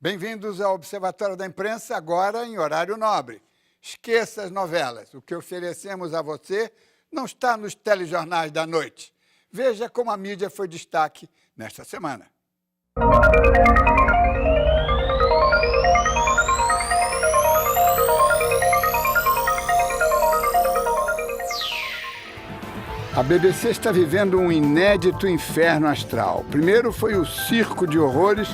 Bem-vindos ao Observatório da Imprensa, agora em horário nobre. Esqueça as novelas. O que oferecemos a você não está nos telejornais da noite. Veja como a mídia foi destaque nesta semana. A BBC está vivendo um inédito inferno astral. Primeiro foi o circo de horrores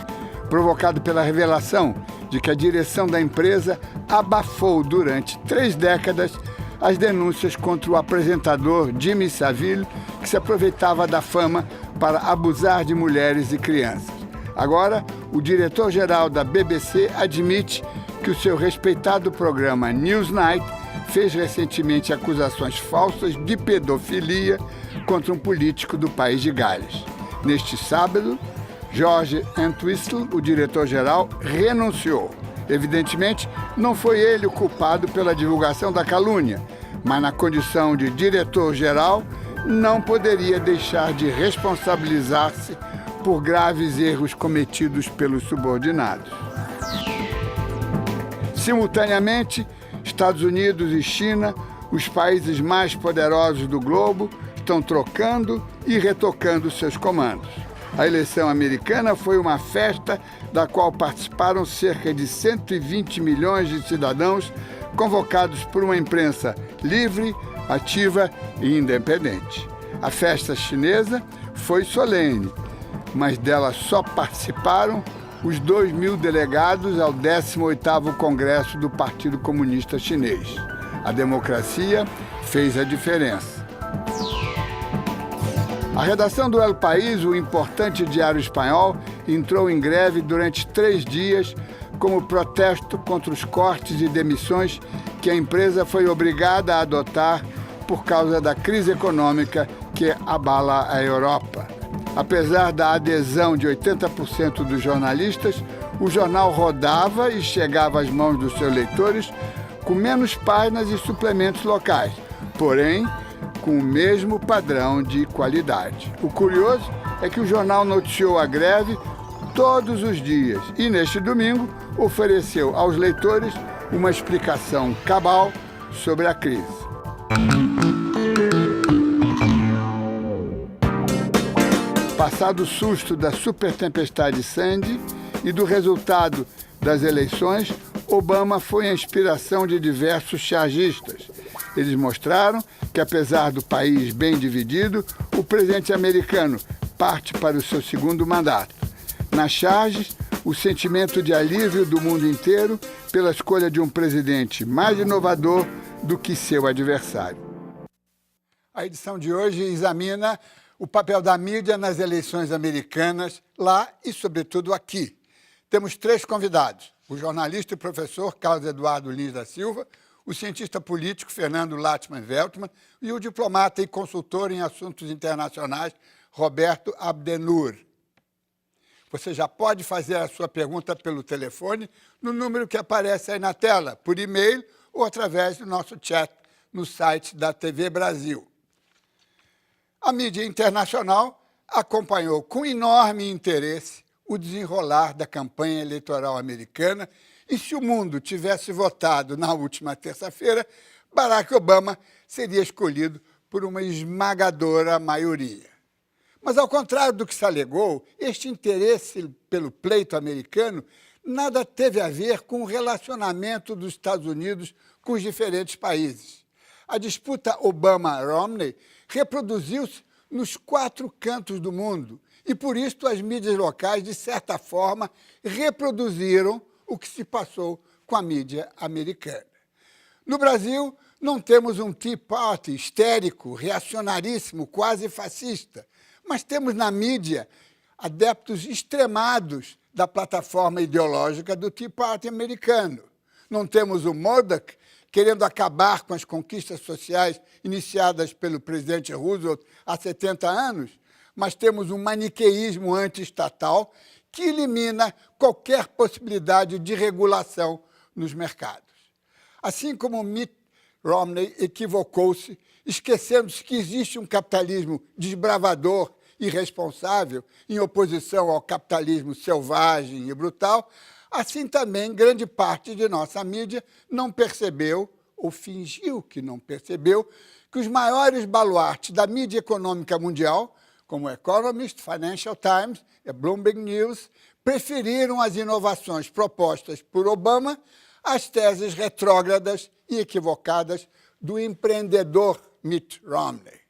provocado pela revelação de que a direção da empresa abafou durante 3 décadas as denúncias contra o apresentador Jimmy Savile, que se aproveitava da fama para abusar de mulheres e crianças. Agora, o diretor-geral da BBC admite que o seu respeitado programa Newsnight fez recentemente acusações falsas de pedofilia contra um político do país de Gales. Neste sábado, George Entwistle, o diretor-geral, renunciou. Evidentemente, não foi ele o culpado pela divulgação da calúnia, mas na condição de diretor-geral, não poderia deixar de responsabilizar-se por graves erros cometidos pelos subordinados. Simultaneamente, Estados Unidos e China, os países mais poderosos do globo, estão trocando e retocando seus comandos. A eleição americana foi uma festa da qual participaram cerca de 120 milhões de cidadãos convocados por uma imprensa livre, ativa e independente. A festa chinesa foi solene, mas dela só participaram os 2.000 delegados ao 18º Congresso do Partido Comunista Chinês. A democracia fez a diferença. A redação do El País, o importante diário espanhol, entrou em greve durante 3 dias como protesto contra os cortes e demissões que a empresa foi obrigada a adotar por causa da crise econômica que abala a Europa. Apesar da adesão de 80% dos jornalistas, o jornal rodava e chegava às mãos dos seus leitores com menos páginas e suplementos locais, porém, com o mesmo padrão de qualidade. O curioso é que o jornal noticiou a greve todos os dias e, neste domingo, ofereceu aos leitores uma explicação cabal sobre a crise. Passado o susto da supertempestade Sandy e do resultado das eleições, Obama foi a inspiração de diversos chargistas. Eles mostraram que, apesar do país bem dividido, o presidente americano parte para o seu 2º mandato. Nas charges, o sentimento de alívio do mundo inteiro pela escolha de um presidente mais inovador do que seu adversário. A edição de hoje examina o papel da mídia nas eleições americanas, lá e, sobretudo, aqui. Temos 3 convidados: o jornalista e professor Carlos Eduardo Lins da Silva, o cientista político Fernando Lachmann-Veltman e o diplomata e consultor em assuntos internacionais Roberto Abdennour. Você já pode fazer a sua pergunta pelo telefone no número que aparece aí na tela, por e-mail ou através do nosso chat no site da TV Brasil. A mídia internacional acompanhou com enorme interesse o desenrolar da campanha eleitoral americana e, se o mundo tivesse votado na última terça-feira, Barack Obama seria escolhido por uma esmagadora maioria. Mas, ao contrário do que se alegou, este interesse pelo pleito americano nada teve a ver com o relacionamento dos Estados Unidos com os diferentes países. A disputa Obama-Romney reproduziu-se nos 4 cantos do mundo e, por isso, as mídias locais, de certa forma, reproduziram o que se passou com a mídia americana. No Brasil, não temos um Tea Party histérico, reacionaríssimo, quase fascista, mas temos na mídia adeptos extremados da plataforma ideológica do Tea Party americano. Não temos o Murdoch querendo acabar com as conquistas sociais iniciadas pelo presidente Roosevelt há 70 anos, mas temos um maniqueísmo anti-estatal que elimina qualquer possibilidade de regulação nos mercados. Assim como Mitt Romney equivocou-se, esquecendo-se que existe um capitalismo desbravador e irresponsável em oposição ao capitalismo selvagem e brutal. Assim também, grande parte de nossa mídia não percebeu, ou fingiu que não percebeu, que os maiores baluartes da mídia econômica mundial, como o Economist, Financial Times e Bloomberg News, preferiram as inovações propostas por Obama às teses retrógradas e equivocadas do empreendedor Mitt Romney.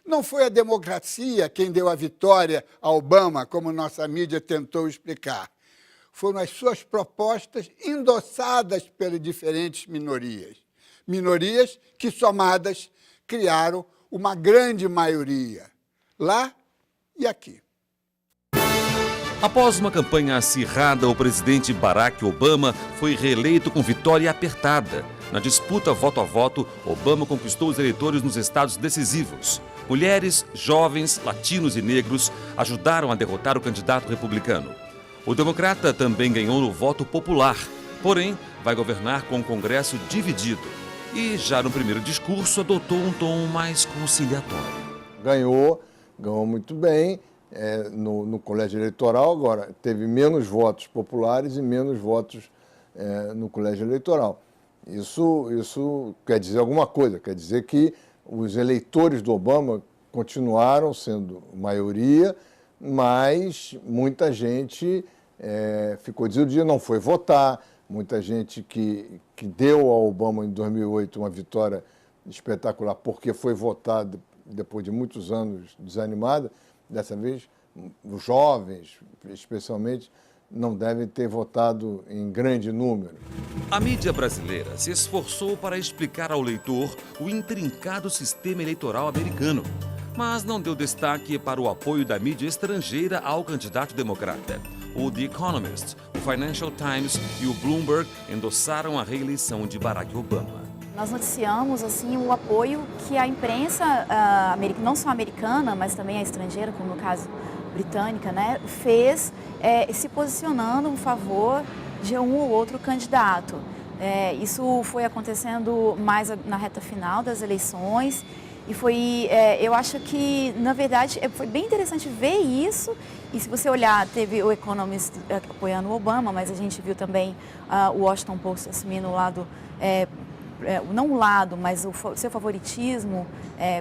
Não foi a democracia quem deu a vitória a Obama, como nossa mídia tentou explicar. Foram as suas propostas endossadas pelas diferentes minorias. Minorias que, somadas, criaram uma grande maioria, lá e aqui. Após uma campanha acirrada, o presidente Barack Obama foi reeleito com vitória apertada. Na disputa voto a voto, Obama conquistou os eleitores nos estados decisivos. Mulheres, jovens, latinos e negros ajudaram a derrotar o candidato republicano. O democrata também ganhou no voto popular, porém vai governar com o Congresso dividido. E já no primeiro discurso adotou um tom mais conciliatório. Ganhou muito bem no colégio eleitoral, agora teve menos votos populares e menos votos no colégio eleitoral. Isso quer dizer alguma coisa, quer dizer que os eleitores do Obama continuaram sendo maioria, mas muita gente ficou desiludida, não foi votar, muita gente que deu ao Obama em 2008 uma vitória espetacular porque foi votado depois de muitos anos desanimada, dessa vez os jovens, especialmente, não devem ter votado em grande número. A mídia brasileira se esforçou para explicar ao leitor o intrincado sistema eleitoral americano, mas não deu destaque para o apoio da mídia estrangeira ao candidato democrata. O The Economist, o Financial Times e o Bloomberg endossaram a reeleição de Barack Obama. Nós noticiamos assim, o apoio que a imprensa, não só americana, mas também a estrangeira, como no caso britânica, né, fez se posicionando em favor de um ou outro candidato. Isso foi acontecendo mais na reta final das eleições e foi, eu acho que, na verdade, foi bem interessante ver isso. E se você olhar, teve o Economist apoiando o Obama, mas a gente viu também o Washington Post assumindo o lado, não o lado, mas o seu favoritismo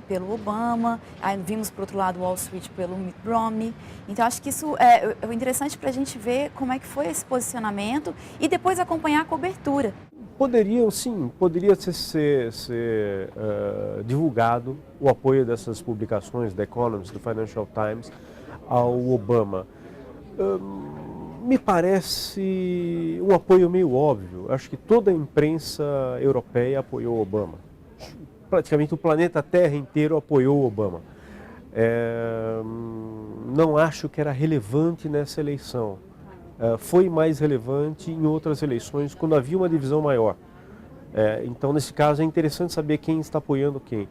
pelo Obama. Aí vimos, por outro lado, o Wall Street pelo Mitt Romney. Então, acho que isso é interessante para a gente ver como é que foi esse posicionamento e depois acompanhar a cobertura. Poderia ser divulgado o apoio dessas publicações, The Economist, do Financial Times, ao Obama. Me parece um apoio meio óbvio. Acho que toda a imprensa europeia apoiou Obama. Praticamente o planeta Terra inteiro apoiou Obama. Não acho que era relevante nessa eleição. Foi mais relevante em outras eleições, quando havia uma divisão maior. Então, nesse caso, é interessante saber quem está apoiando quem.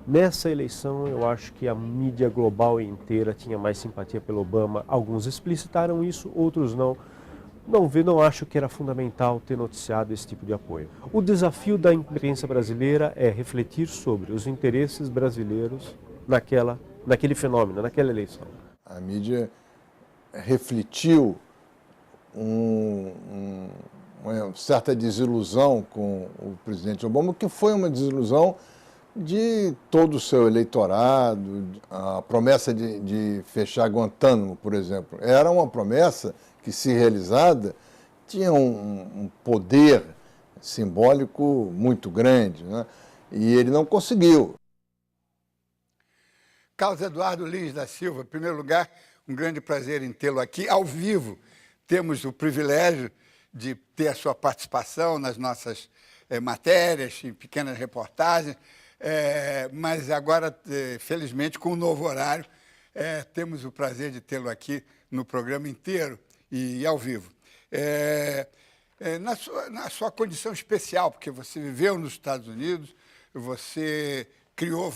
Nessa eleição, eu acho que a mídia global inteira tinha mais simpatia pelo Obama. Alguns explicitaram isso, outros não. Não acho que era fundamental ter noticiado esse tipo de apoio. O desafio da imprensa brasileira é refletir sobre os interesses brasileiros naquele fenômeno, naquela eleição. A mídia refletiu uma certa desilusão com o presidente Obama, que foi uma desilusão de todo o seu eleitorado. A promessa de fechar Guantánamo, por exemplo, era uma promessa que, se realizada, tinha um poder simbólico muito grande, né? E ele não conseguiu. Carlos Eduardo Lins da Silva, em primeiro lugar, um grande prazer em tê-lo aqui ao vivo. Temos o privilégio de ter a sua participação nas nossas matérias, em pequenas reportagens, mas agora, felizmente, com o novo horário, temos o prazer de tê-lo aqui no programa inteiro e ao vivo. Na sua condição especial, porque você viveu nos Estados Unidos, você criou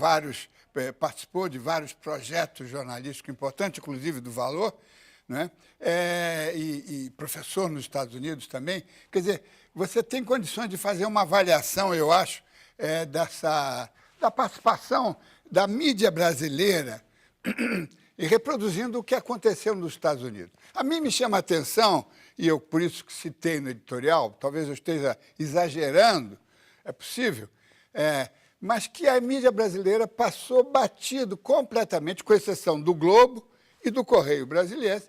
participou de vários projetos jornalísticos importantes, inclusive do Valor, né? E professor nos Estados Unidos também. Quer dizer, você tem condições de fazer uma avaliação, eu acho, da participação da mídia brasileira e reproduzindo o que aconteceu nos Estados Unidos. A mim me chama a atenção, e eu por isso que citei no editorial, talvez eu esteja exagerando, é possível, mas que a mídia brasileira passou batido completamente, com exceção do Globo e do Correio Brasileiro,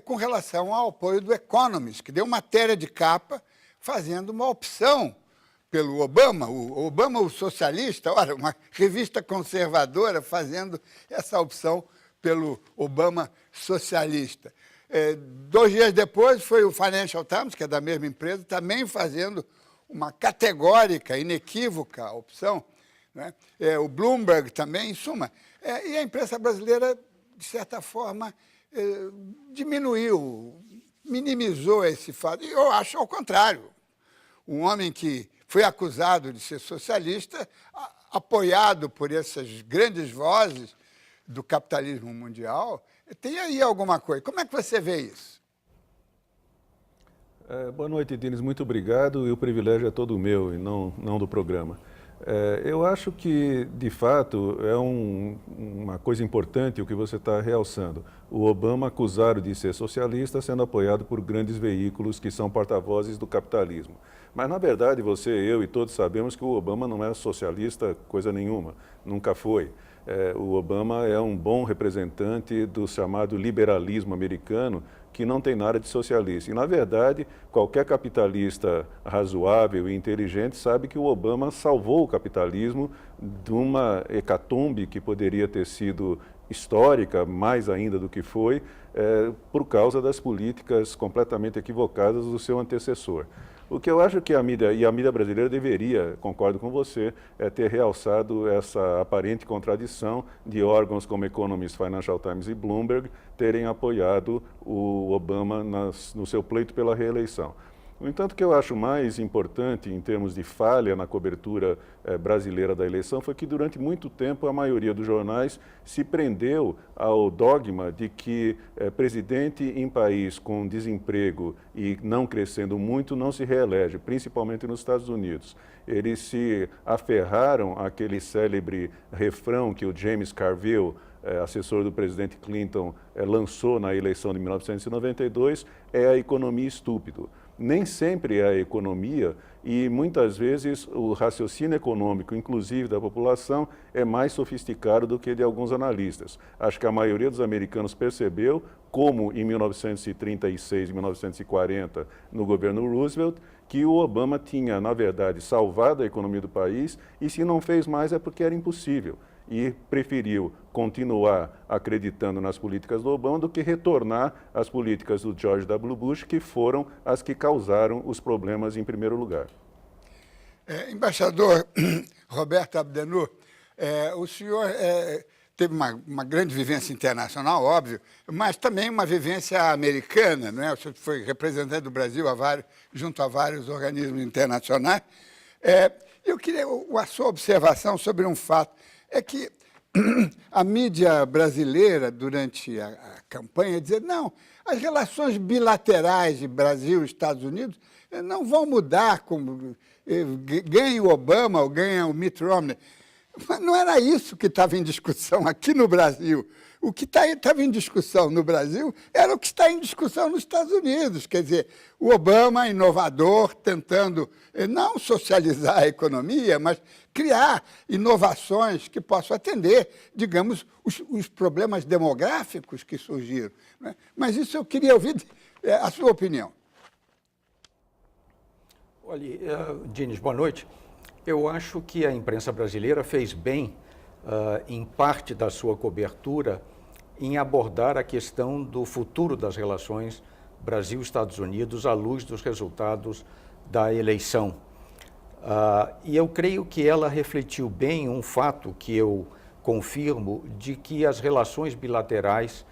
com relação ao apoio do Economist, que deu matéria de capa fazendo uma opção pelo Obama, o socialista, olha, uma revista conservadora fazendo essa opção pelo Obama socialista. 2 dias depois foi o Financial Times, que é da mesma empresa, também fazendo uma categórica, inequívoca opção, né? O Bloomberg também, em suma. E a imprensa brasileira, de certa forma, diminuiu, minimizou esse fato. E eu acho ao contrário. Um homem que foi acusado de ser socialista, apoiado por essas grandes vozes do capitalismo mundial, tem aí alguma coisa. Como é que você vê isso? Boa noite, Diniz. Muito obrigado. E o privilégio é todo meu e não do programa. Eu acho que, de fato, é uma coisa importante o que você está realçando. O Obama acusado de ser socialista, sendo apoiado por grandes veículos que são porta-vozes do capitalismo. Mas, na verdade, você, eu e todos sabemos que o Obama não é socialista coisa nenhuma, nunca foi. O Obama é um bom representante do chamado liberalismo americano, que não tem nada de socialista. E, na verdade, qualquer capitalista razoável e inteligente sabe que o Obama salvou o capitalismo de uma hecatombe que poderia ter sido histórica, mais ainda do que foi, por causa das políticas completamente equivocadas do seu antecessor. O que eu acho que a mídia brasileira deveria, concordo com você, ter realçado essa aparente contradição de órgãos como Economist, Financial Times e Bloomberg terem apoiado o Obama no seu pleito pela reeleição. No entanto, o que eu acho mais importante em termos de falha na cobertura brasileira da eleição foi que durante muito tempo a maioria dos jornais se prendeu ao dogma de que presidente em país com desemprego e não crescendo muito não se reelege, principalmente nos Estados Unidos. Eles se aferraram àquele célebre refrão que o James Carville, assessor do presidente Clinton, lançou na eleição de 1992, é a economia estúpido. Nem sempre é a economia e muitas vezes o raciocínio econômico, inclusive da população, é mais sofisticado do que de alguns analistas. Acho que a maioria dos americanos percebeu, como em 1936 e 1940, no governo Roosevelt, que o Obama tinha, na verdade, salvado a economia do país e se não fez mais é porque era impossível. E preferiu continuar acreditando nas políticas do Obama do que retornar às políticas do George W. Bush, que foram as que causaram os problemas em primeiro lugar. Embaixador Roberto Abdenur, o senhor teve uma grande vivência internacional, óbvio, mas também uma vivência americana, não é? O senhor foi representante do Brasil junto a vários organismos internacionais. Eu queria a sua observação sobre um fato. É que a mídia brasileira, durante a campanha, dizia não, as relações bilaterais de Brasil e Estados Unidos não vão mudar, como ganha o Obama ou ganha o Mitt Romney. Mas não era isso que estava em discussão aqui no Brasil. O que estava em discussão no Brasil era o que está em discussão nos Estados Unidos. Quer dizer, o Obama, inovador, tentando não socializar a economia, mas criar inovações que possam atender, digamos, os problemas demográficos que surgiram. Né? Mas isso eu queria ouvir a sua opinião. Olha, Diniz, boa noite. Eu acho que a imprensa brasileira fez bem, em parte da sua cobertura, em abordar a questão do futuro das relações Brasil-Estados Unidos à luz dos resultados da eleição. E eu creio que ela refletiu bem um fato que eu confirmo, de que as relações bilaterais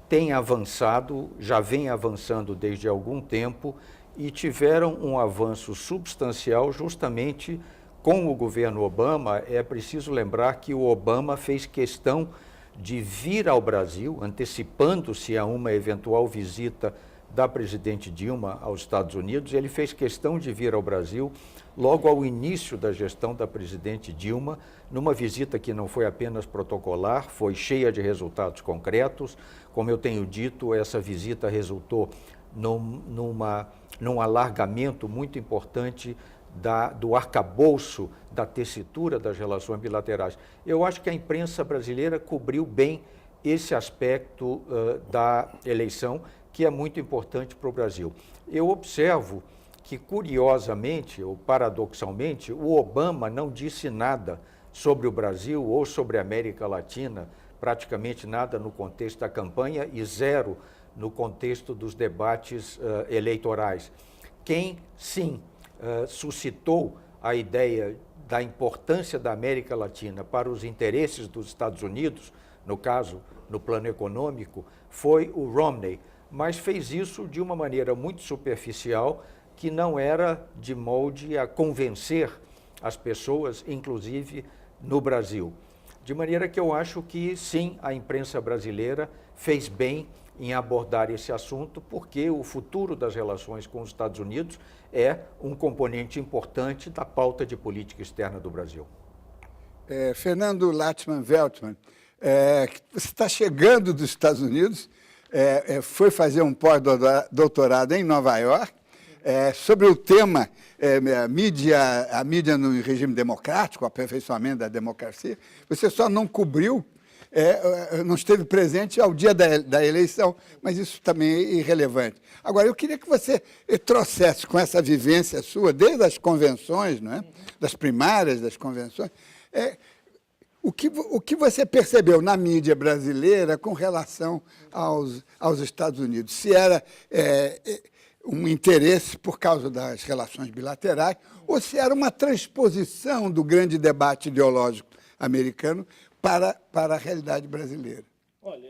têm avançado, já vêm avançando desde algum tempo, e tiveram um avanço substancial justamente com o governo Obama. É preciso lembrar que o Obama fez questão de vir ao Brasil, antecipando-se a uma eventual visita da presidente Dilma aos Estados Unidos. Ele fez questão de vir ao Brasil logo ao início da gestão da presidente Dilma, numa visita que não foi apenas protocolar, foi cheia de resultados concretos. Como eu tenho dito, essa visita resultou num alargamento muito importante do arcabouço da tessitura das relações bilaterais. Eu acho que a imprensa brasileira cobriu bem esse aspecto da eleição, que é muito importante para o Brasil. Eu observo que, curiosamente ou paradoxalmente, o Obama não disse nada sobre o Brasil ou sobre a América Latina, praticamente nada no contexto da campanha e zero no contexto dos debates eleitorais. Quem, sim, suscitou a ideia da importância da América Latina para os interesses dos Estados Unidos, no caso, no plano econômico, foi o Romney, mas fez isso de uma maneira muito superficial, que não era de molde a convencer as pessoas, inclusive no Brasil. De maneira que eu acho que, sim, a imprensa brasileira fez bem em abordar esse assunto, porque o futuro das relações com os Estados Unidos é um componente importante da pauta de política externa do Brasil. Fernando Lachmann-Veltman, você está chegando dos Estados Unidos, foi fazer um pós-doutorado em Nova York, sobre o tema a mídia no regime democrático, o aperfeiçoamento da democracia. Você só não cobriu, não esteve presente ao dia da eleição, mas isso também é irrelevante. Agora, eu queria que você trouxesse com essa vivência sua, desde as convenções, não é? Das primárias, das convenções, o que você percebeu na mídia brasileira com relação aos Estados Unidos? Se era um interesse por causa das relações bilaterais ou se era uma transposição do grande debate ideológico americano para a realidade brasileira? Olha,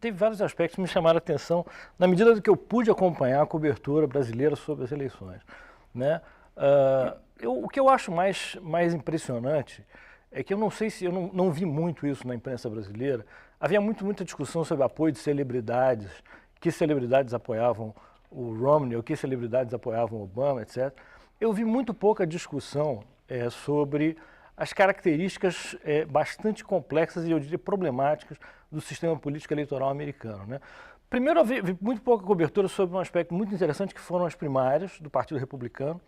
teve vários aspectos que me chamaram a atenção na medida do que eu pude acompanhar a cobertura brasileira sobre as eleições, né? O que eu acho mais impressionante é que eu não sei se eu não vi muito isso na imprensa brasileira. Havia muita discussão sobre apoio de celebridades, que celebridades apoiavam o Romney, ou que celebridades apoiavam o Obama, etc. Eu vi muito pouca discussão sobre as características bastante complexas e, eu diria, problemáticas do sistema político eleitoral americano, né? Primeiro, eu vi muito pouca cobertura sobre um aspecto muito interessante, que foram as primárias do Partido Republicano,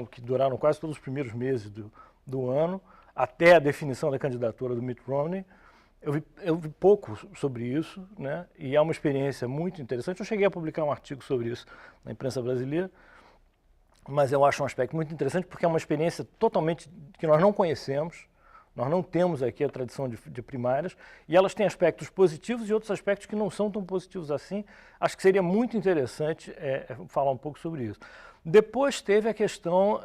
que duraram quase todos os primeiros meses do ano, até a definição da candidatura do Mitt Romney. Eu vi pouco sobre isso, né? E é uma experiência muito interessante. Eu cheguei a publicar um artigo sobre isso na imprensa brasileira, mas eu acho um aspecto muito interessante porque é uma experiência totalmente que nós não conhecemos, nós não temos aqui a tradição de primárias, e elas têm aspectos positivos e outros aspectos que não são tão positivos assim. Acho que seria muito interessante falar um pouco sobre isso. Depois teve a questão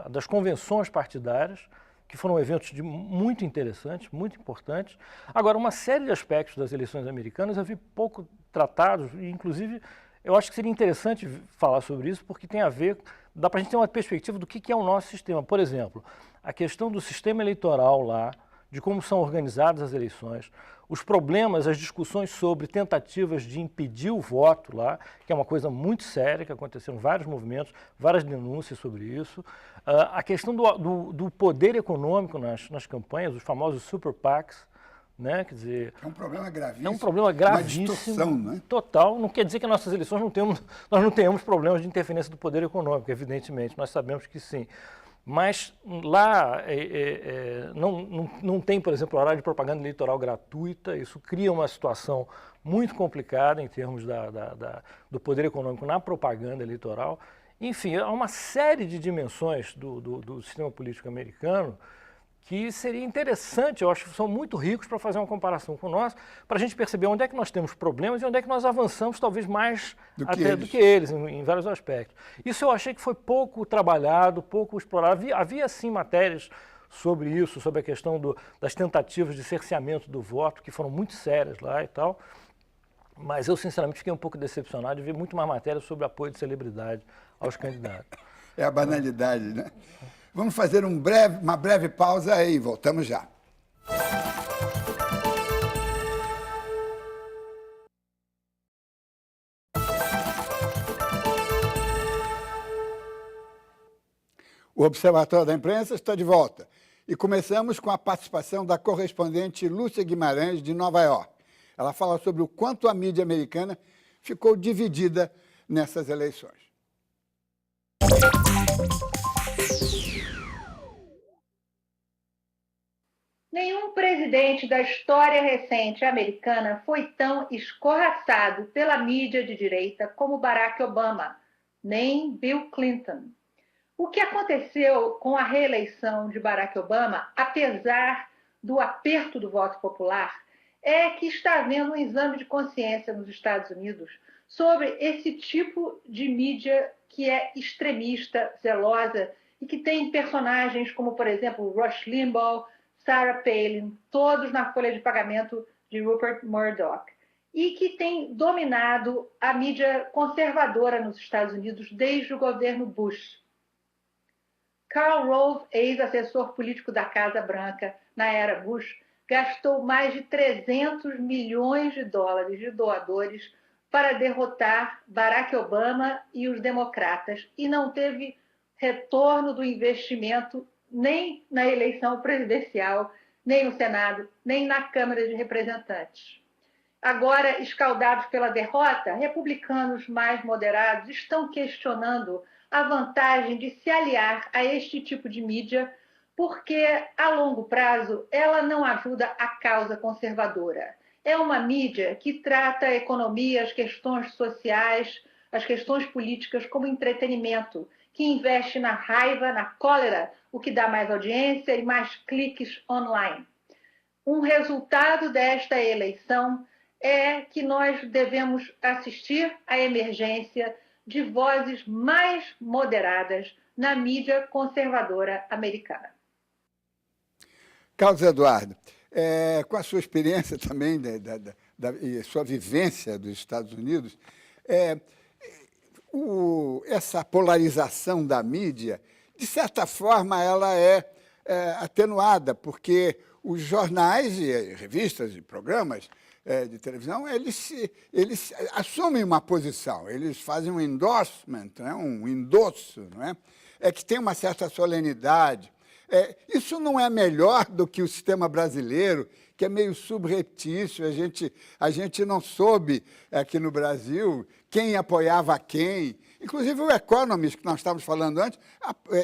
das convenções partidárias, que foram eventos muito interessantes, muito importantes. Agora, uma série de aspectos das eleições americanas eu vi pouco tratados, e inclusive eu acho que seria interessante falar sobre isso, porque tem a ver, dá para a gente ter uma perspectiva do que é o nosso sistema. Por exemplo, a questão do sistema eleitoral lá, de como são organizadas as eleições, os problemas, as discussões sobre tentativas de impedir o voto lá, que é uma coisa muito séria, que aconteceram vários movimentos, várias denúncias sobre isso. A questão do poder econômico nas campanhas, os famosos super PACs, né? Quer dizer, é um problema gravíssimo. É um problema gravíssimo. Uma distorção, né? Total. Não quer dizer que nas nossas eleições nós não tenhamos problemas de interferência do poder econômico, evidentemente. Nós sabemos que sim. Mas lá não tem, por exemplo, horário de propaganda eleitoral gratuita. Isso cria uma situação muito complicada em termos do poder econômico na propaganda eleitoral. Enfim, há uma série de dimensões do sistema político americano que seria interessante, eu acho que são muito ricos para fazer uma comparação com nós, para a gente perceber onde é que nós temos problemas e onde é que nós avançamos talvez mais do que eles em vários aspectos. Isso eu achei que foi pouco trabalhado, pouco explorado. Havia sim matérias sobre isso, sobre a questão das tentativas de cerceamento do voto, que foram muito sérias lá e tal, mas eu sinceramente fiquei um pouco decepcionado de ver muito mais matérias sobre apoio de celebridade aos candidatos. É a banalidade, né? Vamos fazer uma breve pausa e voltamos já. O Observatório da Imprensa está de volta e começamos com a participação da correspondente Lúcia Guimarães, de Nova York. Ela fala sobre o quanto a mídia americana ficou dividida nessas eleições. Nenhum presidente da história recente americana foi tão escorraçado pela mídia de direita como Barack Obama, nem Bill Clinton. O que aconteceu com a reeleição de Barack Obama, apesar do aperto do voto popular, é que está havendo um exame de consciência nos Estados Unidos sobre esse tipo de mídia que é extremista, zelosa e que tem personagens como, por exemplo, Rush Limbaugh, Sarah Palin, todos na folha de pagamento de Rupert Murdoch, e que tem dominado a mídia conservadora nos Estados Unidos desde o governo Bush. Karl Rove, ex-assessor político da Casa Branca na era Bush, gastou mais de 300 milhões de dólares de doadores para derrotar Barack Obama e os democratas e não teve retorno do investimento nem na eleição presidencial, nem no Senado, nem na Câmara de Representantes. Agora, escaldados pela derrota, republicanos mais moderados estão questionando a vantagem de se aliar a este tipo de mídia, porque, a longo prazo, ela não ajuda a causa conservadora. É uma mídia que trata a economia, as questões sociais, as questões políticas como entretenimento, que investe na raiva, na cólera, o que dá mais audiência e mais cliques online. Um resultado desta eleição é que nós devemos assistir à emergência de vozes mais moderadas na mídia conservadora americana. Carlos Eduardo, com a sua experiência também e sua vivência dos Estados Unidos, essa polarização da mídia, de certa forma, ela é atenuada, porque os jornais e revistas e programas de televisão, eles assumem uma posição, eles fazem um endorsement, né, um endosso, não é? Que tem uma certa solenidade. Isso não é melhor do que o sistema brasileiro, que é meio subreptício, a gente não soube aqui no Brasil quem apoiava quem. Inclusive o Economist, que nós estávamos falando antes,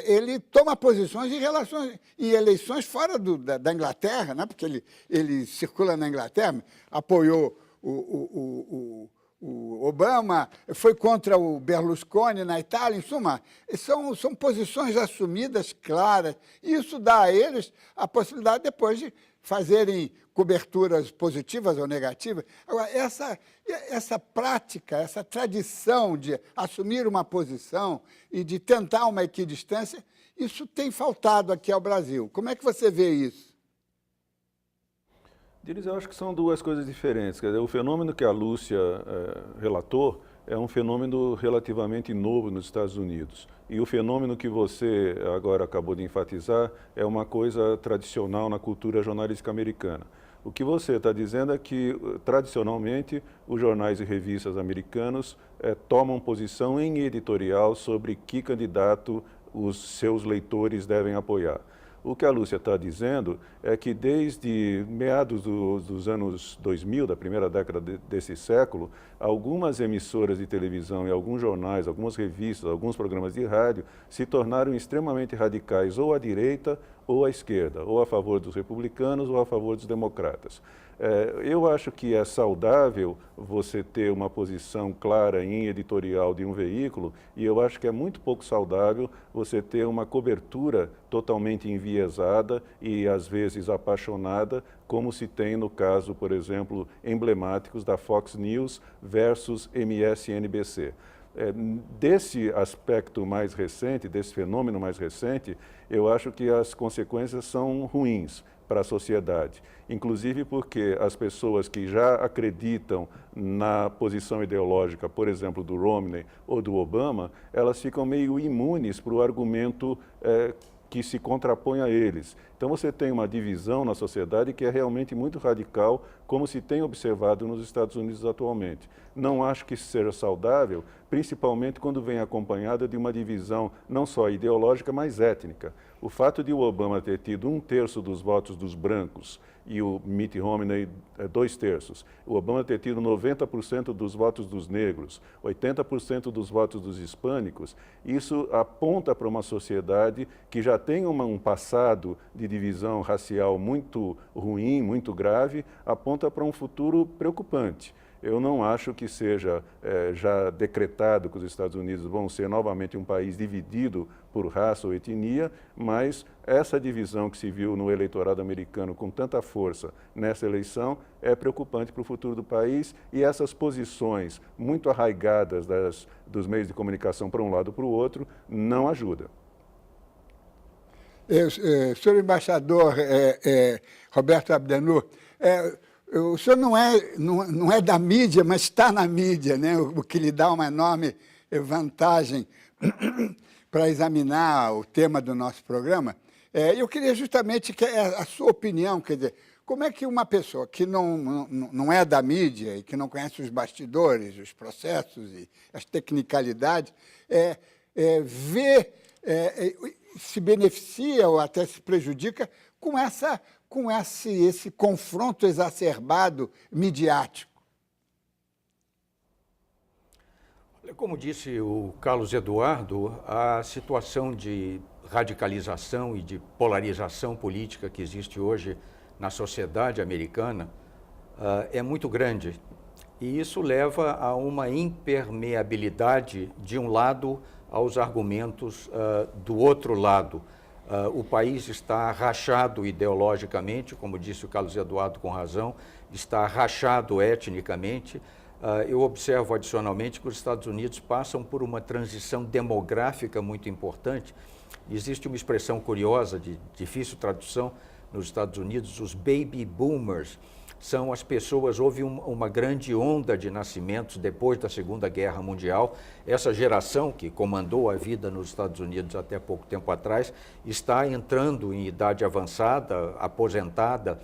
ele toma posições em eleições fora da Inglaterra, né? Porque ele circula na Inglaterra, apoiou o Obama, foi contra o Berlusconi na Itália, em suma, são posições assumidas, claras, e isso dá a eles a possibilidade depois de fazerem coberturas positivas ou negativas. Agora, essa prática, essa tradição de assumir uma posição e de tentar uma equidistância, isso tem faltado aqui ao Brasil. Como é que você vê isso? Eu acho que são duas coisas diferentes. Quer dizer, o fenômeno que a Lúcia relatou é um fenômeno relativamente novo nos Estados Unidos. E o fenômeno que você agora acabou de enfatizar é uma coisa tradicional na cultura jornalística americana. O que você está dizendo é que, tradicionalmente, os jornais e revistas americanos tomam posição em editorial sobre que candidato os seus leitores devem apoiar. O que a Lúcia está dizendo é que desde meados dos anos 2000, da primeira década desse século, algumas emissoras de televisão e alguns jornais, algumas revistas, alguns programas de rádio se tornaram extremamente radicais ou à direita ou à esquerda, ou a favor dos republicanos ou a favor dos democratas. Eu acho que é saudável você ter uma posição clara em editorial de um veículo e eu acho que é muito pouco saudável você ter uma cobertura totalmente enviesada e, às vezes, apaixonada, como se tem no caso, por exemplo, emblemáticos da Fox News versus MSNBC. Desse aspecto mais recente, desse fenômeno mais recente, eu acho que as consequências são ruins para a sociedade, inclusive porque as pessoas que já acreditam na posição ideológica, por exemplo, do Romney ou do Obama, elas ficam meio imunes para o argumento que se contrapõe a eles. Então você tem uma divisão na sociedade que é realmente muito radical, como se tem observado nos Estados Unidos atualmente. Não acho que isso seja saudável, principalmente quando vem acompanhada de uma divisão não só ideológica, mas étnica. O fato de o Obama ter tido 1/3 dos votos dos brancos e o Mitt Romney 2/3, o Obama ter tido 90% dos votos dos negros, 80% dos votos dos hispânicos, isso aponta para uma sociedade que já tem um passado de divisão racial muito ruim, muito grave, aponta para um futuro preocupante. Eu não acho que seja já decretado que os Estados Unidos vão ser novamente um país dividido por raça ou etnia, mas essa divisão que se viu no eleitorado americano com tanta força nessa eleição é preocupante para o futuro do país, e essas posições muito arraigadas dos meios de comunicação para um lado ou para o outro não ajudam. Senhor embaixador Roberto Abdennour, o senhor não é da mídia, mas está na mídia, né? O que lhe dá uma enorme vantagem para examinar o tema do nosso programa. Eu queria justamente que a sua opinião, quer dizer, como é que uma pessoa que não é da mídia e que não conhece os bastidores, os processos e as tecnicalidades, vê, se beneficia ou até se prejudica com esse confronto exacerbado midiático? Como disse o Carlos Eduardo, a situação de radicalização e de polarização política que existe hoje na sociedade americana é muito grande. E isso leva a uma impermeabilidade de um lado aos argumentos do outro lado. O país está rachado ideologicamente, como disse o Carlos Eduardo com razão, está rachado etnicamente. Eu observo adicionalmente que os Estados Unidos passam por uma transição demográfica muito importante. Existe uma expressão curiosa, de difícil tradução, nos Estados Unidos: os baby boomers são as pessoas, houve uma grande onda de nascimentos depois da Segunda Guerra Mundial. Essa geração que comandou a vida nos Estados Unidos até pouco tempo atrás está entrando em idade avançada, aposentada,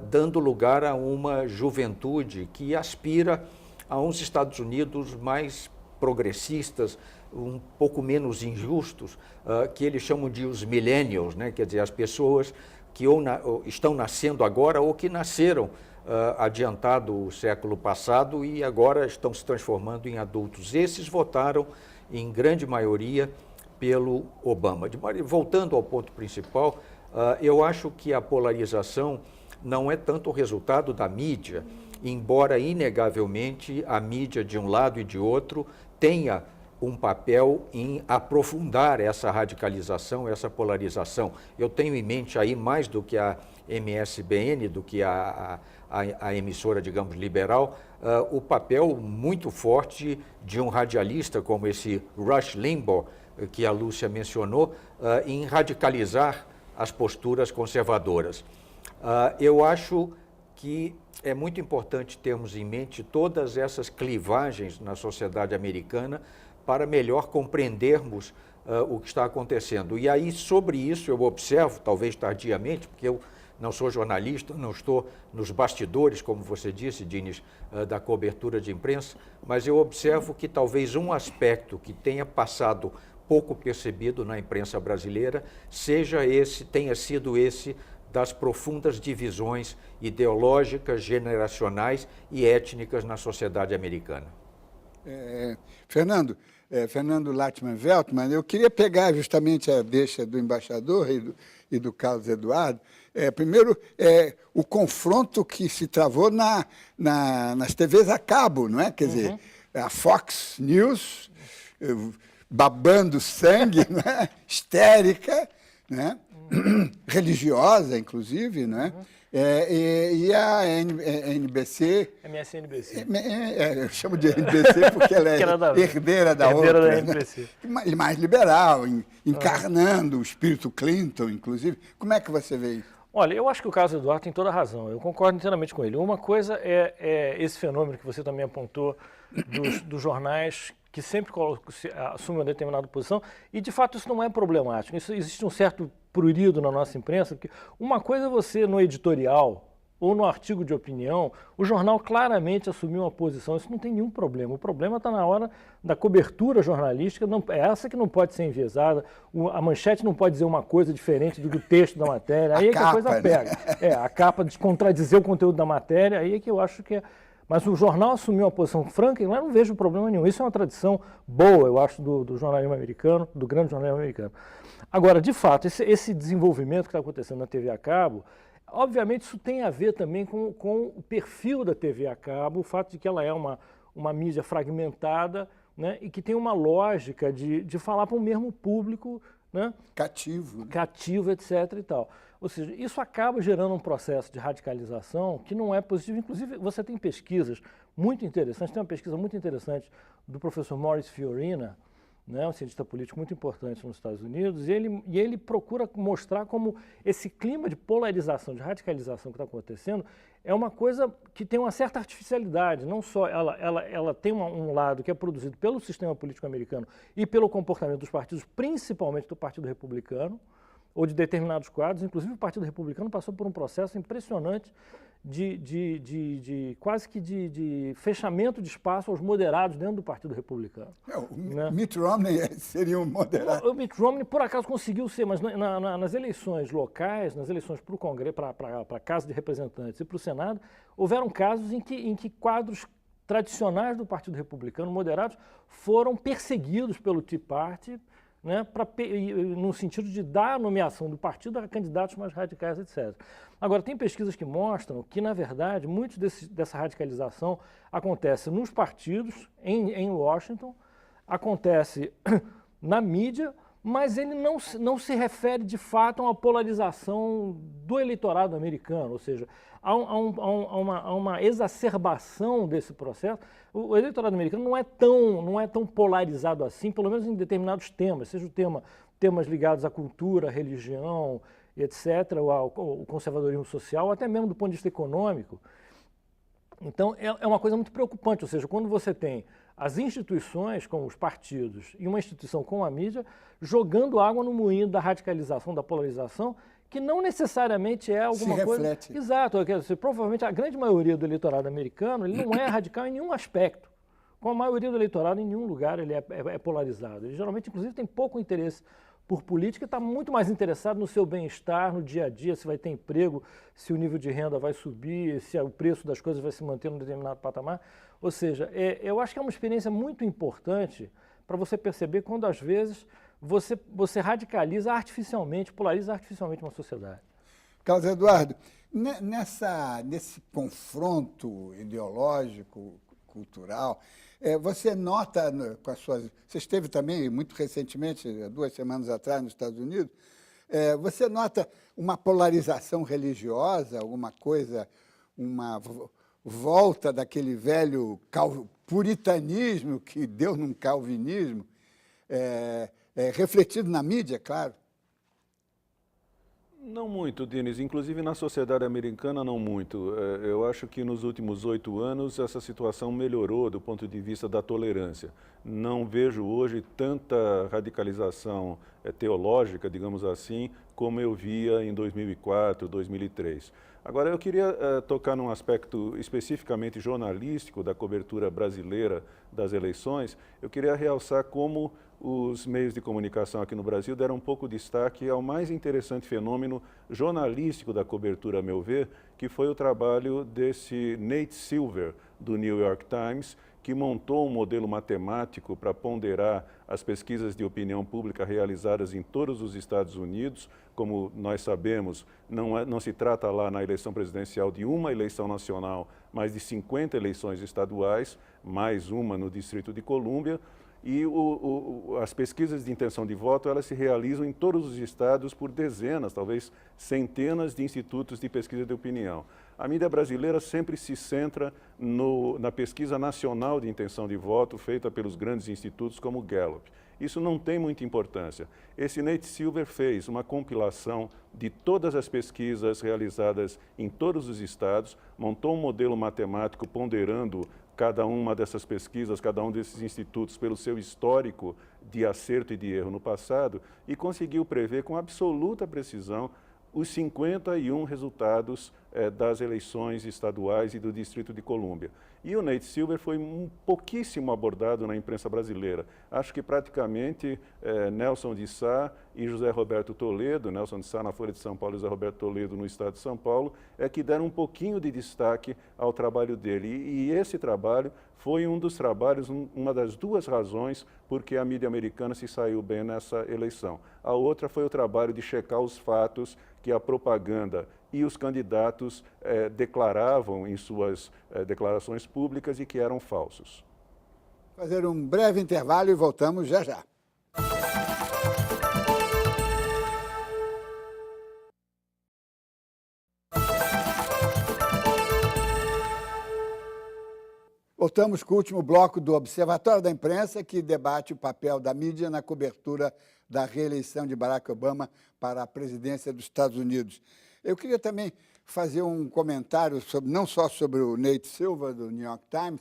dando lugar a uma juventude que aspira a uns Estados Unidos mais progressistas, um pouco menos injustos, que eles chamam de os millennials, né? Quer dizer, as pessoas que estão nascendo agora ou que nasceram adiantado o século passado e agora estão se transformando em adultos. Esses votaram, em grande maioria, pelo Obama. Voltando ao ponto principal, eu acho que a polarização não é tanto o resultado da mídia, embora, inegavelmente, a mídia de um lado e de outro tenha um papel em aprofundar essa radicalização, essa polarização. Eu tenho em mente aí, mais do que a MSBN, do que a emissora, digamos, liberal, o papel muito forte de um radialista como esse Rush Limbaugh, que a Lúcia mencionou, em radicalizar as posturas conservadoras. Eu acho que é muito importante termos em mente todas essas clivagens na sociedade americana para melhor compreendermos o que está acontecendo. E aí, sobre isso, eu observo, talvez tardiamente, porque eu não sou jornalista, não estou nos bastidores, como você disse, Diniz, da cobertura de imprensa, mas eu observo que talvez um aspecto que tenha passado pouco percebido na imprensa brasileira tenha sido esse das profundas divisões ideológicas, generacionais e étnicas na sociedade americana. Fernando Lachmann-Veltman, eu queria pegar justamente a deixa do embaixador e do Carlos Eduardo. Primeiro, o confronto que se travou nas TVs a cabo, não é? Quer dizer, a Fox News babando sangue, né? Histérica, né? Religiosa, inclusive, né? E a NBC... MSNBC. Eu chamo de NBC porque ela é herdeira da outra. Da NBC. Né? Mais liberal, encarnando o espírito Clinton, inclusive. Como é que você vê isso? Olha, eu acho que o Carlos Eduardo tem toda a razão. Eu concordo inteiramente com ele. Uma coisa é esse fenômeno que você também apontou dos jornais que sempre assumem uma determinada posição, e de fato isso não é problemático. Existe um certo prurido na nossa imprensa, porque uma coisa é você no editorial ou no artigo de opinião, o jornal claramente assumiu uma posição, isso não tem nenhum problema. O problema está na hora da cobertura jornalística, não, é essa que não pode ser enviesada, a manchete não pode dizer uma coisa diferente do texto da matéria, aí é que a coisa pega. A capa de contradizer o conteúdo da matéria, aí é que eu acho que é... Mas o jornal assumiu uma posição franca e lá não vejo problema nenhum. Isso é uma tradição boa, eu acho, do jornalismo americano, do grande jornalismo americano. Agora, de fato, esse desenvolvimento que está acontecendo na TV a cabo, obviamente isso tem a ver também com o perfil da TV a cabo, o fato de que ela é uma mídia fragmentada, né, e que tem uma lógica de falar para o mesmo público, né, cativo, etc. e tal. Ou seja, isso acaba gerando um processo de radicalização que não é positivo. Inclusive, você tem pesquisas muito interessantes, tem uma pesquisa muito interessante do professor Maurice Fiorina, né, um cientista político muito importante nos Estados Unidos, e ele procura mostrar como esse clima de polarização, de radicalização que está acontecendo é uma coisa que tem uma certa artificialidade. Não só ela tem um lado que é produzido pelo sistema político americano e pelo comportamento dos partidos, principalmente do Partido Republicano, ou de determinados quadros. Inclusive o Partido Republicano passou por um processo impressionante quase que de fechamento de espaço aos moderados dentro do Partido Republicano. O Mitt Romney seria um moderado. O Mitt Romney, por acaso, conseguiu ser, mas nas eleições locais, nas eleições para o Congresso, para a Casa de Representantes e para o Senado, houveram casos em que quadros tradicionais do Partido Republicano, moderados, foram perseguidos pelo Tea Party, né, no sentido de dar a nomeação do partido a candidatos mais radicais, etc. Agora, tem pesquisas que mostram que, na verdade, muito dessa radicalização acontece nos partidos, em Washington, acontece na mídia, mas ele não se refere, de fato, a uma polarização do eleitorado americano, ou seja, há uma exacerbação desse processo. O eleitorado americano não é tão polarizado assim, pelo menos em determinados temas, seja temas ligados à cultura, à religião, etc., ou ao conservadorismo social, ou até mesmo do ponto de vista econômico. Então, é uma coisa muito preocupante, ou seja, quando você tem as instituições, como os partidos, e uma instituição como a mídia, jogando água no moinho da radicalização, da polarização, que não necessariamente é alguma coisa... Se reflete. Exato. Quer dizer, provavelmente a grande maioria do eleitorado americano ele não é radical em nenhum aspecto. Com a maioria do eleitorado, em nenhum lugar ele é polarizado. Ele geralmente, inclusive, tem pouco interesse por política, está muito mais interessado no seu bem-estar, no dia a dia, se vai ter emprego, se o nível de renda vai subir, se o preço das coisas vai se manter num determinado patamar. Ou seja, eu acho que é uma experiência muito importante para você perceber quando, às vezes, você radicaliza artificialmente, polariza artificialmente uma sociedade. Carlos Eduardo, nesse confronto ideológico, cultural, você nota com as suas... Você esteve também, muito recentemente, 2 semanas atrás, nos Estados Unidos, você nota uma polarização religiosa, alguma coisa, uma volta daquele velho puritanismo que deu num calvinismo, refletido na mídia, claro? Não muito, Denis. Inclusive na sociedade americana, não muito. Eu acho que nos últimos 8 anos essa situação melhorou do ponto de vista da tolerância. Não vejo hoje tanta radicalização teológica, digamos assim, como eu via em 2004, 2003. Agora, eu queria tocar num aspecto especificamente jornalístico da cobertura brasileira das eleições. Eu queria realçar como os meios de comunicação aqui no Brasil deram um pouco de destaque ao mais interessante fenômeno jornalístico da cobertura, a meu ver, que foi o trabalho desse Nate Silver, do New York Times, que montou um modelo matemático para ponderar as pesquisas de opinião pública realizadas em todos os Estados Unidos. Como nós sabemos, não se trata lá na eleição presidencial de uma eleição nacional, mas de 50 eleições estaduais, mais uma no Distrito de Colômbia. E as pesquisas de intenção de voto, elas se realizam em todos os estados por dezenas, talvez centenas de institutos de pesquisa de opinião. A mídia brasileira sempre se centra na pesquisa nacional de intenção de voto feita pelos grandes institutos como o Gallup. Isso não tem muita importância. Esse Nate Silver fez uma compilação de todas as pesquisas realizadas em todos os estados, montou um modelo matemático ponderando cada uma dessas pesquisas, cada um desses institutos, pelo seu histórico de acerto e de erro no passado, e conseguiu prever com absoluta precisão os 51 resultados das eleições estaduais e do Distrito de Colômbia. E o Nate Silver foi pouquíssimo abordado na imprensa brasileira. Acho que praticamente Nelson de Sá e José Roberto Toledo, Nelson de Sá na Folha de São Paulo e José Roberto Toledo no Estado de São Paulo, que deram um pouquinho de destaque ao trabalho dele. E esse trabalho foi um dos trabalhos, uma das duas razões porque a mídia americana se saiu bem nessa eleição. A outra foi o trabalho de checar os fatos que a propaganda e os candidatos declaravam em suas declarações públicas e que eram falsos. Fazer um breve intervalo e voltamos já já. Voltamos com o último bloco do Observatório da Imprensa, que debate o papel da mídia na cobertura da reeleição de Barack Obama para a presidência dos Estados Unidos. Eu queria também fazer um comentário não só sobre o Nate Silver, do New York Times,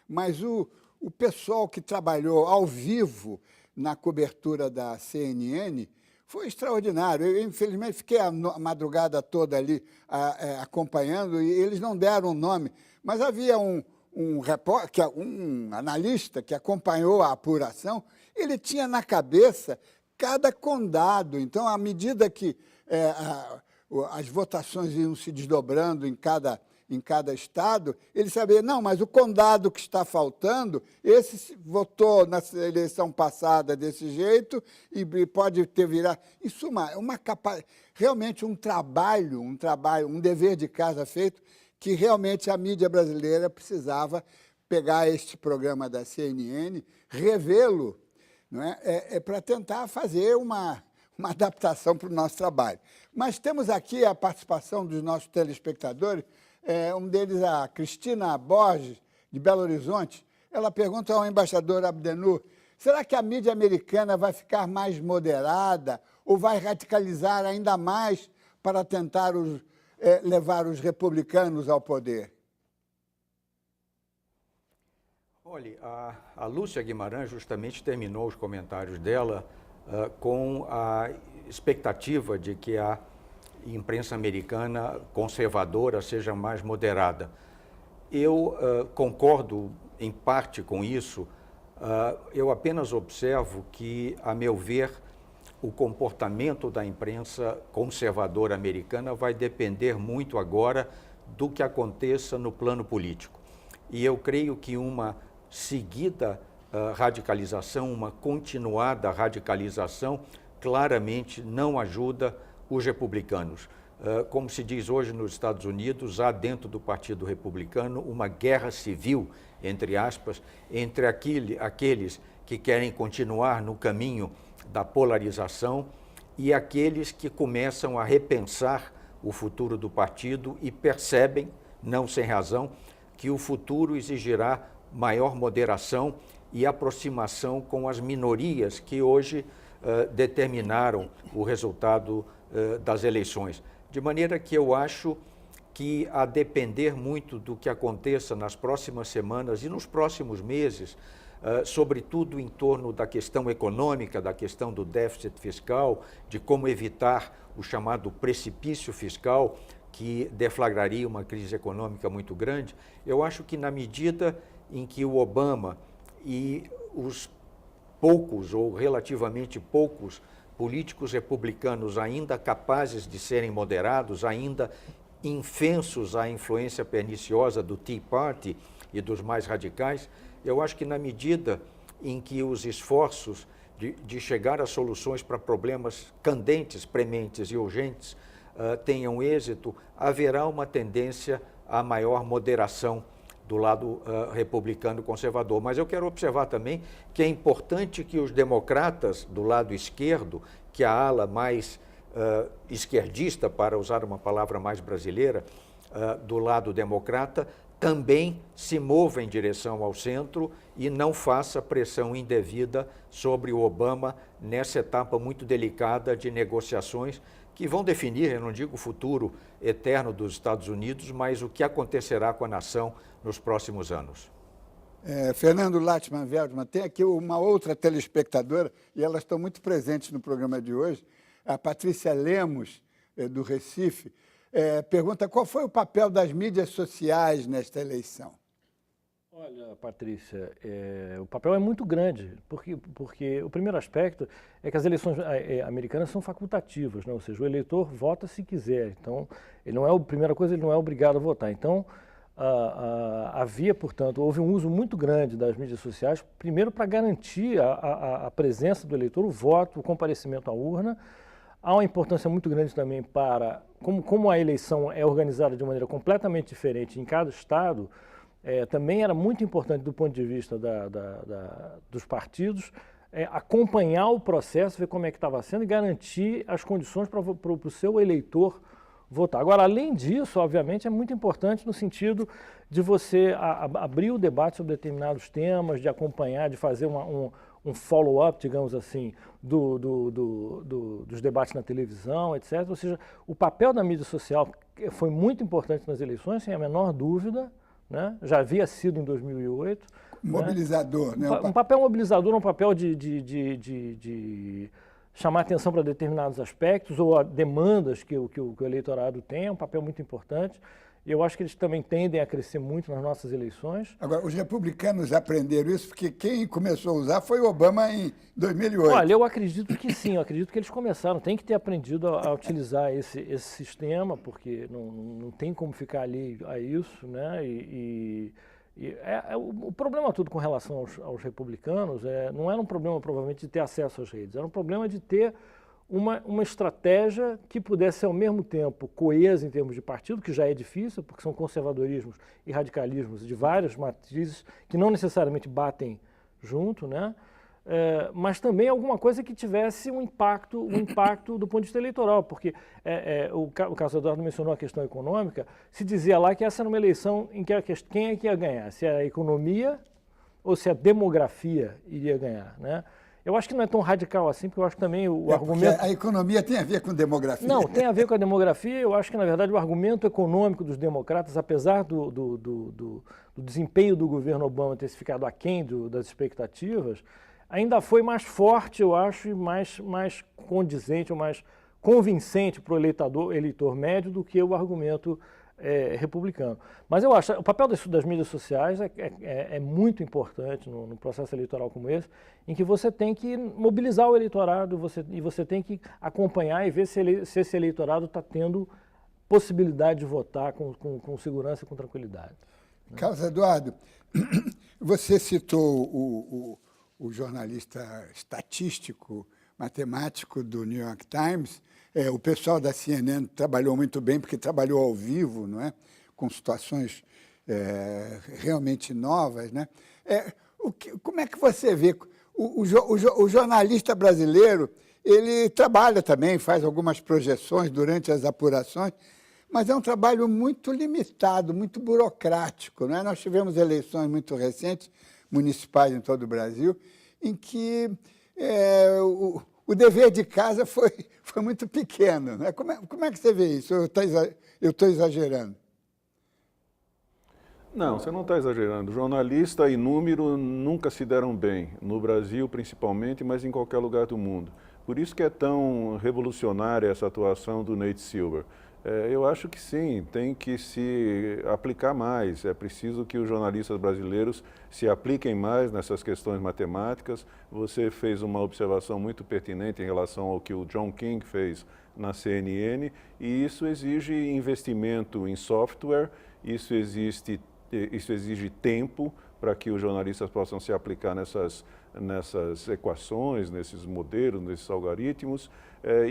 mas o pessoal que trabalhou ao vivo na cobertura da CNN foi extraordinário. Eu, infelizmente, fiquei a madrugada toda ali acompanhando e eles não deram o nome, mas havia um analista que acompanhou a apuração, ele tinha na cabeça cada condado. Então, à medida que as votações iam se desdobrando em cada estado, ele sabia, não, mas o condado que está faltando, esse votou na eleição passada desse jeito e pode ter virado. Em suma, realmente um trabalho, um dever de casa feito, que realmente a mídia brasileira precisava pegar este programa da CNN, revê-lo, não é? Para tentar fazer uma adaptação para o nosso trabalho. Mas temos aqui a participação dos nossos telespectadores, um deles a Cristina Borges, de Belo Horizonte. Ela pergunta ao embaixador Abdenur, será que a mídia americana vai ficar mais moderada ou vai radicalizar ainda mais para tentar levar os republicanos ao poder? Olha, a Lúcia Guimarães justamente terminou os comentários dela com a expectativa de que a imprensa americana conservadora seja mais moderada. Eu concordo em parte com isso, eu apenas observo que, a meu ver, o comportamento da imprensa conservadora americana vai depender muito agora do que aconteça no plano político. E eu creio que uma seguida radicalização, uma continuada radicalização, claramente não ajuda os republicanos. Como se diz hoje nos Estados Unidos, há dentro do Partido Republicano uma guerra civil, entre aspas, entre aqueles que querem continuar no caminho da polarização e aqueles que começam a repensar o futuro do partido e percebem, não sem razão, que o futuro exigirá maior moderação e aproximação com as minorias que hoje determinaram o resultado das eleições. De maneira que eu acho que, a depender muito do que aconteça nas próximas semanas e nos próximos meses, sobretudo em torno da questão econômica, da questão do déficit fiscal, de como evitar o chamado precipício fiscal, que deflagraria uma crise econômica muito grande, eu acho que, na medida em que o Obama e os poucos ou relativamente poucos políticos republicanos ainda capazes de serem moderados, ainda infensos à influência perniciosa do Tea Party e dos mais radicais, eu acho que, na medida em que os esforços de chegar a soluções para problemas candentes, prementes e urgentes tenham êxito, haverá uma tendência à maior moderação do lado republicano conservador. Mas eu quero observar também que é importante que os democratas do lado esquerdo, que é a ala mais esquerdista, para usar uma palavra mais brasileira, do lado democrata, também se mova em direção ao centro e não faça pressão indevida sobre o Obama nessa etapa muito delicada de negociações que vão definir, eu não digo o futuro eterno dos Estados Unidos, mas o que acontecerá com a nação nos próximos anos. Fernando Latman Veldman, tem aqui uma outra telespectadora, e elas estão muito presentes no programa de hoje, a Patrícia Lemos, do Recife, pergunta qual foi o papel das mídias sociais nesta eleição. Olha, Patrícia, o papel é muito grande, porque o primeiro aspecto é que as eleições americanas são facultativas, né? Ou seja, o eleitor vota se quiser, então, primeira coisa, ele não é obrigado a votar. Então, havia, portanto, houve um uso muito grande das mídias sociais, primeiro para garantir a presença do eleitor, o voto, o comparecimento à urna. Há uma importância muito grande também para, como a eleição é organizada de maneira completamente diferente em cada estado, também era muito importante do ponto de vista dos partidos acompanhar o processo, ver como é que estava sendo e garantir as condições para o seu eleitor votar. Agora, além disso, obviamente, é muito importante no sentido de você abrir o debate sobre determinados temas, de acompanhar, de fazer um follow-up, digamos assim, dos debates na televisão, etc. Ou seja, o papel da mídia social foi muito importante nas eleições, sem a menor dúvida, né? Já havia sido em 2008. Mobilizador, né? Um papel mobilizador, um papel de chamar atenção para determinados aspectos ou demandas que o eleitorado tem, é um papel muito importante. E eu acho que eles também tendem a crescer muito nas nossas eleições. Agora, os republicanos aprenderam isso porque quem começou a usar foi o Obama em 2008. Olha, eu acredito que sim, eu acredito que eles começaram, tem que ter aprendido a utilizar esse sistema, porque não tem como ficar ali a isso, né? O problema todo com relação aos republicanos não era um problema provavelmente de ter acesso às redes, era um problema de ter uma estratégia que pudesse ser ao mesmo tempo coesa em termos de partido, que já é difícil, porque são conservadorismos e radicalismos de várias matrizes que não necessariamente batem junto, né? Mas também alguma coisa que tivesse um impacto do ponto de vista eleitoral, porque o Carlos Eduardo mencionou a questão econômica, se dizia lá que essa era uma eleição em que quem é que ia ganhar, se a economia ou se a demografia iria ganhar, né? Eu acho que não é tão radical assim, porque eu acho que também o argumento... A economia tem a ver com demografia. Não, tem a ver com a demografia. Eu acho que, na verdade, o argumento econômico dos democratas, apesar do desempenho do governo Obama ter ficado aquém das expectativas, ainda foi mais forte, eu acho, e mais condizente, ou mais convincente para o eleitor médio do que o argumento republicano. Mas eu acho que o papel das mídias sociais é muito importante no processo eleitoral como esse, em que você tem que mobilizar o eleitorado e você tem que acompanhar e ver se esse eleitorado está tendo possibilidade de votar com segurança e com tranquilidade. Carlos Eduardo, você citou o jornalista estatístico, matemático do New York Times. O pessoal da CNN trabalhou muito bem, porque trabalhou ao vivo, não é? Com situações realmente novas, né? Como é que você vê? O jornalista brasileiro, ele trabalha também, faz algumas projeções durante as apurações, mas é um trabalho muito limitado, muito burocrático, não é? Nós tivemos eleições muito recentes, municipais em todo o Brasil, em que o dever de casa foi muito pequeno, né? Como é que você vê isso? Eu estou exagerando? Não, você não está exagerando. Jornalista e número nunca se deram bem, no Brasil principalmente, mas em qualquer lugar do mundo. Por isso que é tão revolucionária essa atuação do Nate Silver. Eu acho que sim, tem que se aplicar mais. É preciso que os jornalistas brasileiros se apliquem mais nessas questões matemáticas. Você fez uma observação muito pertinente em relação ao que o John King fez na CNN, e isso exige investimento em software, isso exige tempo para que os jornalistas possam se aplicar nessas equações, nesses modelos, nesses algoritmos.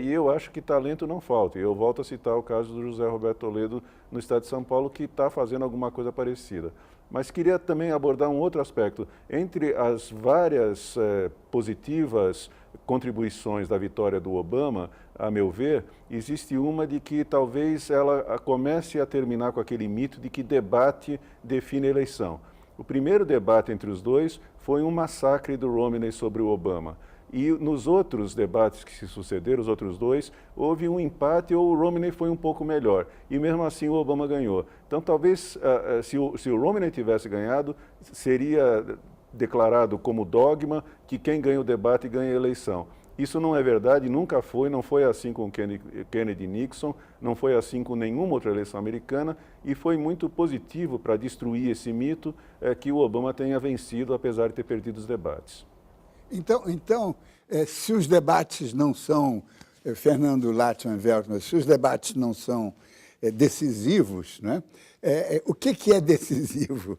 E eu acho que talento não falta. Eu volto a citar o caso do José Roberto Toledo no estado de São Paulo, que está fazendo alguma coisa parecida. Mas queria também abordar um outro aspecto. Entre as várias positivas contribuições da vitória do Obama, a meu ver, existe uma de que talvez ela comece a terminar com aquele mito de que debate define a eleição. O primeiro debate entre os dois foi um massacre do Romney sobre o Obama. E nos outros debates que se sucederam, os outros dois, houve um empate ou o Romney foi um pouco melhor. E mesmo assim o Obama ganhou. Então talvez, se o Romney tivesse ganhado, seria declarado como dogma que quem ganha o debate ganha a eleição. Isso não é verdade, nunca foi, não foi assim com Kennedy e Nixon, não foi assim com nenhuma outra eleição americana e foi muito positivo para destruir esse mito que o Obama tenha vencido, apesar de ter perdido os debates. Então, se os debates não são, Fernando Latman-Veltman, se os debates não são decisivos, né? O que é decisivo?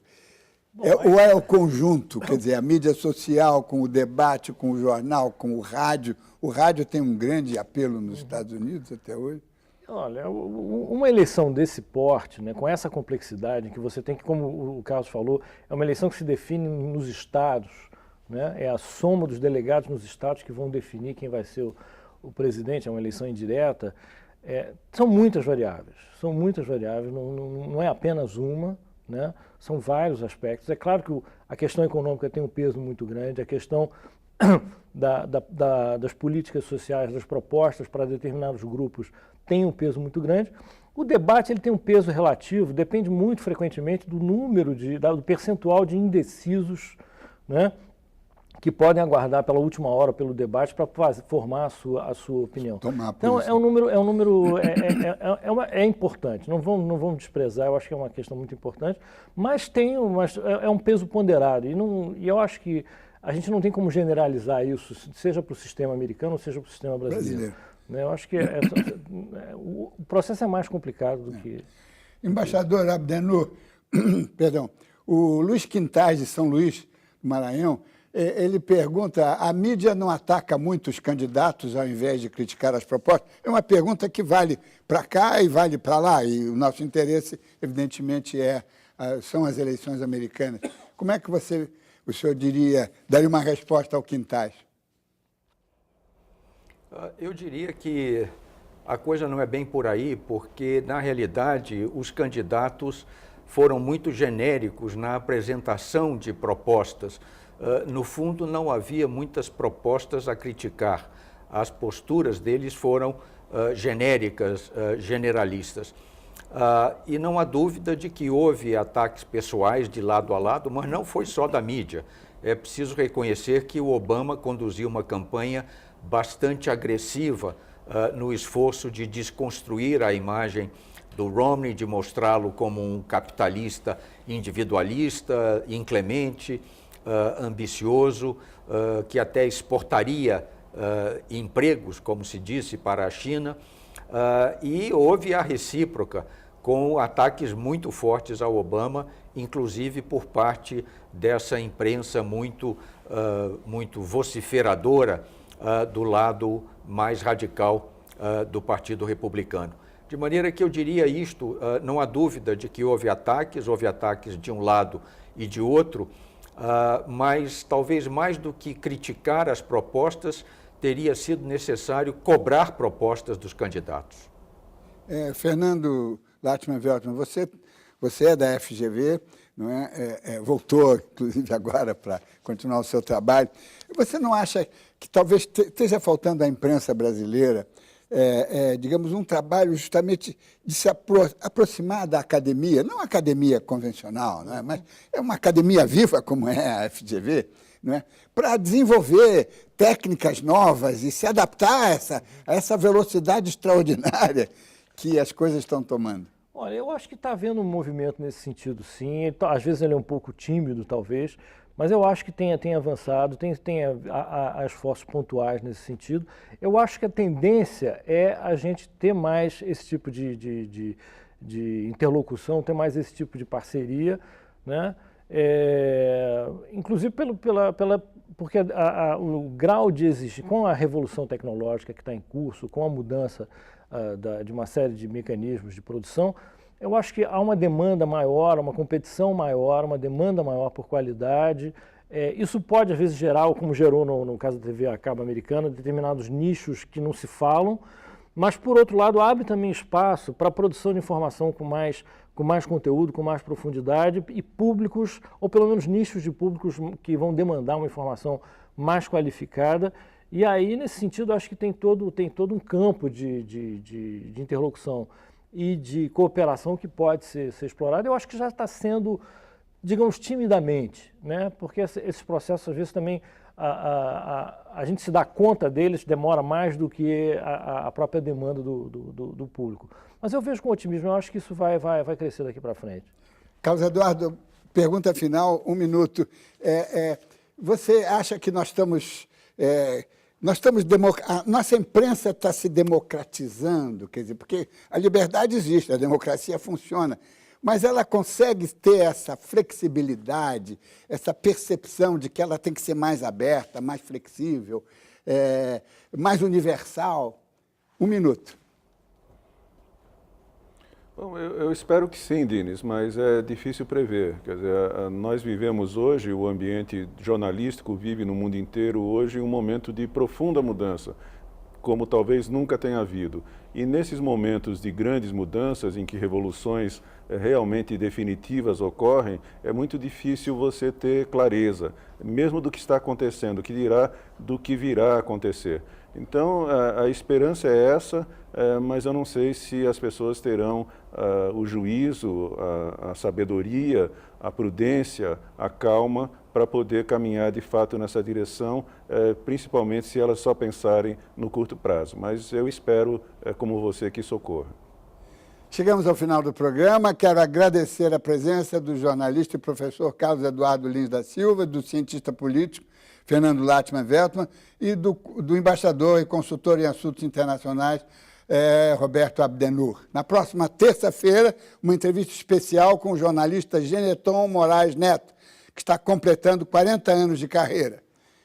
Ou é o conjunto, quer dizer, a mídia social com o debate, com o jornal, com o rádio. O rádio tem um grande apelo nos Estados Unidos até hoje. Olha, uma eleição desse porte, né, com essa complexidade, que você tem que, como o Carlos falou, é uma eleição que se define nos estados, né, é a soma dos delegados nos estados que vão definir quem vai ser o presidente, é uma eleição indireta. São muitas variáveis, não é apenas uma. Né? São vários aspectos. É claro que a questão econômica tem um peso muito grande, a questão das políticas sociais, das propostas para determinados grupos tem um peso muito grande. O debate ele tem um peso relativo, depende muito frequentemente do número, do percentual de indecisos, né? Que podem aguardar pela última hora pelo debate para formar a sua opinião. Então é importante, não vamos desprezar, eu acho que é uma questão muito importante, mas é um peso ponderado e eu acho que a gente não tem como generalizar isso, seja para o sistema americano ou seja para o sistema brasileiro. Né? Eu acho que o processo é mais complicado do que... Embaixador Abdennour, perdão, o Luiz Quintais de São Luís, Maranhão, ele pergunta, a mídia não ataca muito os candidatos ao invés de criticar as propostas? É uma pergunta que vale para cá e vale para lá, e o nosso interesse, evidentemente, são as eleições americanas. Como é que o senhor daria uma resposta ao Quintais? Eu diria que a coisa não é bem por aí, porque, na realidade, os candidatos foram muito genéricos na apresentação de propostas. No fundo, não havia muitas propostas a criticar. As posturas deles foram genéricas, generalistas. E não há dúvida de que houve ataques pessoais de lado a lado, mas não foi só da mídia. É preciso reconhecer que o Obama conduziu uma campanha bastante agressiva no esforço de desconstruir a imagem do Romney, de mostrá-lo como um capitalista individualista, inclemente, ambicioso, que até exportaria empregos, como se disse, para a China, e houve a recíproca, com ataques muito fortes ao Obama, inclusive por parte dessa imprensa muito vociferadora do lado mais radical do Partido Republicano. De maneira que eu diria isto, não há dúvida de que houve ataques de um lado e de outro, mas talvez mais do que criticar as propostas, teria sido necessário cobrar propostas dos candidatos. Fernando Latman-Veltman, você é da FGV, não é? Voltou, inclusive, agora para continuar o seu trabalho. Você não acha que talvez esteja faltando à imprensa brasileira, digamos, um trabalho justamente de se aproximar da academia, não a academia convencional, não é? Mas é uma academia viva como é a FGV, não é? Para desenvolver técnicas novas e se adaptar a essa velocidade extraordinária que as coisas estão tomando? Olha, eu acho que está havendo um movimento nesse sentido, sim. Às vezes ele é um pouco tímido, talvez, mas eu acho que tem avançado, tem esforços pontuais nesse sentido. Eu acho que a tendência é a gente ter mais esse tipo de interlocução, ter mais esse tipo de parceria, né? Inclusive porque o grau de exigir, com a revolução tecnológica que está em curso, com a mudança de uma série de mecanismos de produção, eu acho que há uma demanda maior, uma competição maior, uma demanda maior por qualidade. Isso pode, às vezes, gerar, como gerou no caso da TV a cabo americana, determinados nichos que não se falam, mas, por outro lado, abre também espaço para a produção de informação com mais conteúdo, com mais profundidade e públicos, ou pelo menos nichos de públicos que vão demandar uma informação mais qualificada E aí, nesse sentido, acho que tem todo um campo de interlocução e de cooperação que pode ser explorado. Eu acho que já está sendo, digamos, timidamente, né? Porque esses processos, às vezes, também a gente se dá conta deles, demora mais do que a própria demanda do público. Mas eu vejo com otimismo, eu acho que isso vai crescer daqui para frente. Carlos Eduardo, pergunta final, 1 minuto. Você acha que a nossa imprensa está se democratizando? Quer dizer, porque a liberdade existe, a democracia funciona, mas ela consegue ter essa flexibilidade, essa percepção de que ela tem que ser mais aberta, mais flexível, mais universal? 1 minuto. Bom, eu espero que sim, Diniz, mas é difícil prever. Quer dizer, nós vivemos hoje, o ambiente jornalístico vive no mundo inteiro hoje um momento de profunda mudança, como talvez nunca tenha havido. E nesses momentos de grandes mudanças, em que revoluções realmente definitivas ocorrem, é muito difícil você ter clareza, mesmo do que está acontecendo, que dirá do que virá a acontecer. Então, a esperança é essa, mas eu não sei se as pessoas terão o juízo, a sabedoria, a prudência, a calma para poder caminhar de fato nessa direção, principalmente se elas só pensarem no curto prazo. Mas eu espero, como você, que isso ocorra. Chegamos ao final do programa. Quero agradecer a presença do jornalista e professor Carlos Eduardo Lins da Silva, do cientista político Fernando Latman-Veltman e do embaixador e consultor em assuntos internacionais Roberto Abdenur. Na próxima terça-feira, uma entrevista especial com o jornalista Geneton Moraes Neto, que está completando 40 anos de carreira.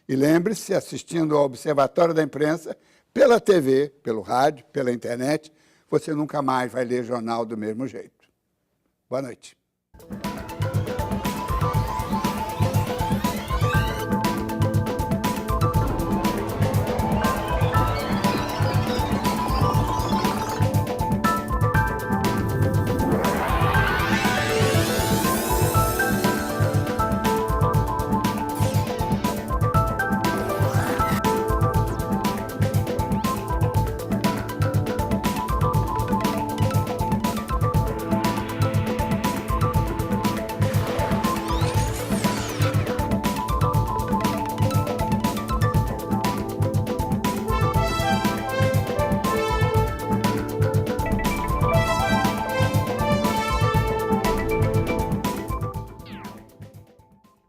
E lembre-se, assistindo ao Observatório da Imprensa, pela TV, pelo rádio, pela internet, você nunca mais vai ler jornal do mesmo jeito. Boa noite.